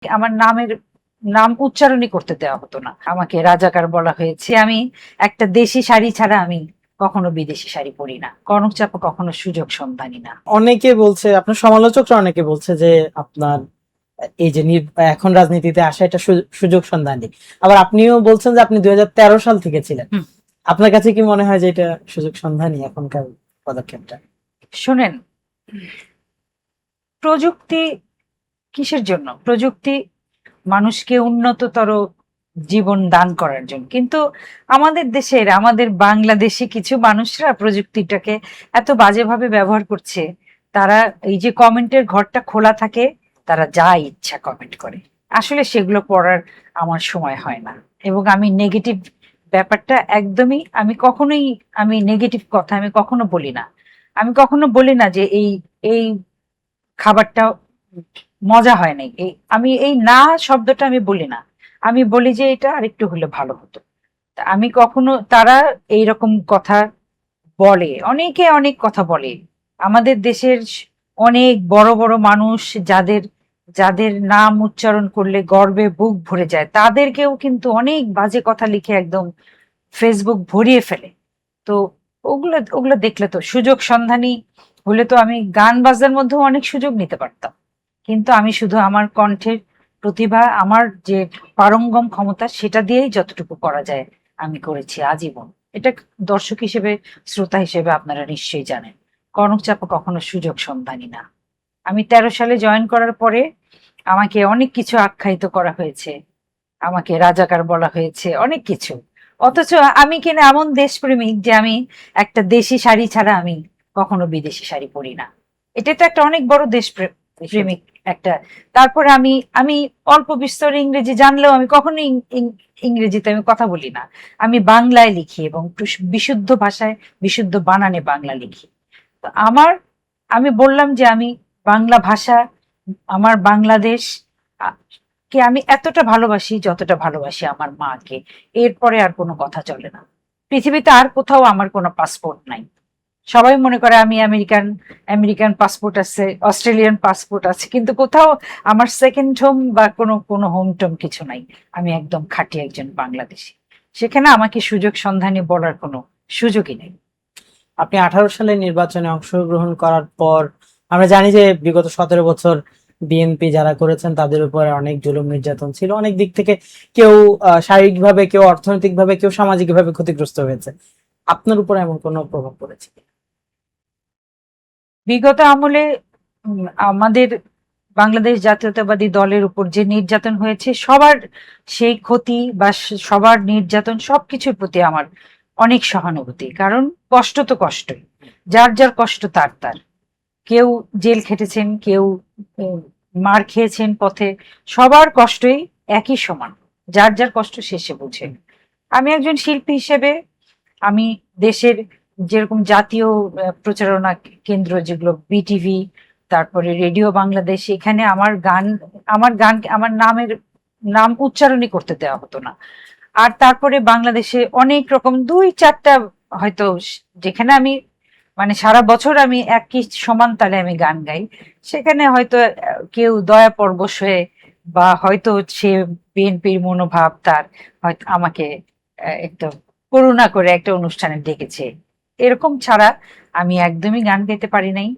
আমার নাম উচ্চারণই করতে দেওয়া হতো না, আমাকে রাজাকার বলা হয়েছে। আমি একটা দেশি শাড়ি ছাড়া আমি কখনো বিদেশি শাড়ি পরি না। কনক চাপা কখনো সুযোগ সন্ধানী না। অনেকে বলছে, আপনার সমালোচকরা অনেকে বলছে যে আপনার এই যে এখন রাজনীতিতে আসা এটা সুযোগ সন্ধানী। আবার আপনিও বলছেন যে আপনি 2013 সাল থেকে ছিলেন। আপনার কাছে কি মনে হয় যে এটা সুযোগ সন্ধানী এখনকার পদক্ষেপটা? শুনেন, প্রযুক্তি কিসের জন্য? প্রযুক্তি মানুষকে উন্নততর জীবন দান করার জন্য, কিন্তু আমাদের বাংলাদেশি কিছু মানুষরা প্রযুক্তিটাকে এত বাজেভাবে ব্যবহার করছে। তারা এই যে কমেন্টের ঘরটা খোলা থাকে, তারা যা ইচ্ছা কমেন্ট করে। আসলে সেগুলো পড়ার আমার সময় হয় না, এবং আমি নেগেটিভ ব্যাপারটা একদমই আমি নেগেটিভ কথা আমি কখনো বলি না। আমি কখনো বলি না যে এই এই খাবারটা মজা হয় নাই, আমি এই না শব্দটা আমি বলি না। আমি বলি যে এটা আরেকটু হলে ভালো হতো। আমি কখনো, তারা এইরকম কথা বলে, অনেকে অনেক কথা বলে। আমাদের দেশের অনেক বড় বড় মানুষ, যাদের যাদের নাম উচ্চারণ করলে গর্বে বুক ভরে যায়, তাদেরকেও কিন্তু অনেক বাজে কথা লিখে একদম ফেসবুক ভরিয়ে ফেলে। তো ওগুলো ওগুলো দেখলে তো সুযোগ সন্ধানী হলে তো আমি গান বাজনার মধ্যেও অনেক সুযোগ নিতে পারতাম, কিন্তু আমি শুধু আমার কণ্ঠের প্রতিভা, আমার যে পারঙ্গম ক্ষমতা, সেটা দিয়েই যতটুকু করা যায় আমি করেছি আজীবন। এটা দর্শক হিসেবে, শ্রোতা হিসেবে আপনারা নিশ্চয়ই জানেন, কনক চাপা কখনো সুযোগ সন্ধানী না। আমি 13 সালে জয়েন করার পরে আমাকে অনেক কিছু আখ্যায়িত করা হয়েছে, আমাকে রাজাকার বলা হয়েছে, অনেক কিছু। অথচ আমি কিনা এমন দেশপ্রেমিক যে আমি একটা দেশি শাড়ি ছাড়া আমি কখনো বিদেশি শাড়ি পরি না। এটা তো একটা অনেক বড় প্রেমিক একটা। তারপরে আমি আমি অল্প বিস্তর ইংরেজি জানলেও আমি কখনো ইংরেজিতে আমি কথা বলি না। আমি বাংলায় লিখি, এবং বিশুদ্ধ ভাষায় বিশুদ্ধ বানানে বাংলা লিখি। তো আমি বললাম যে আমি বাংলা ভাষা, আমার বাংলাদেশ কে আমি এতটা ভালোবাসি যতটা ভালোবাসি আমার মাকে। এরপরে আর কোনো কথা চলে না। পৃথিবীতে আর কোথাও আমার কোনো পাসপোর্ট নাই। সবাই মনে করে আমি আমেরিকান আমেরিকান পাসপোর্ট আছে, অস্ট্রেলিয়ান পাসপোর্ট আছে, কিন্তু কোথাও আমার সেকেন্ড হোম বা কোনো কোনো হোম টোম কিছু নাই। আমি একদম খাঁটি একজন বাংলাদেশি। সেখানে আমাকে সুযোগ সন্ধানী বলার কোনো সুযোগই নেই। আপনি 18 সালে নির্বাচনে অংশগ্রহণ করার পর আমরা জানি যে বিগত 17 বছর বিএনপি যারা করেছেন তাদের উপর অনেক জুলুম নির্যাতন ছিল, অনেক দিক থেকে। কেউ শারীরিকভাবে, কেউ অর্থনৈতিকভাবে, কেউ সামাজিকভাবে ক্ষতিগ্রস্ত হয়েছে। আপনার উপর এমন কোনো প্রভাব পড়েছে? বিগত আমলে আমাদের বাংলাদেশ জাতীয়তাবাদী দলের উপর যে নির্যাতন হয়েছে, সবার সেই ক্ষতি বা সবার নির্যাতন সবকিছুর প্রতি আমার অনেক সহানুভূতি। কারণ কষ্ট তো কষ্টই, যার যার কষ্ট তার তার। কেউ জেল খেটেছেন, কেউ মার খেয়েছেন পথে, সবার কষ্টই একই সমান। যার যার কষ্ট শেষে বুঝেন। আমি একজন শিল্পী হিসেবে আমি দেশের যেরকম জাতীয় প্রচারণা কেন্দ্র, যেগুলো বিটিভি, তারপরে রেডিও বাংলাদেশ, এখানে আমার নাম উচ্চারণই করতে দেওয়া হতো না। আর তারপরে বাংলাদেশে অনেক রকম 2-4টা হয়তো, যেখানে আমি মানে সারা বছর আমি একই সমান তালে আমি গান গাই, সেখানে হয়তো কেউ দয়া পরবশ হয়ে, বা হয়তো সে বিএনপির মনোভাব তার, হয়তো আমাকে একটু করুণা করে একটা অনুষ্ঠানে ডেকেছে। এরকম ছাড়া আমি একদমই গান গাইতে পারি নাই।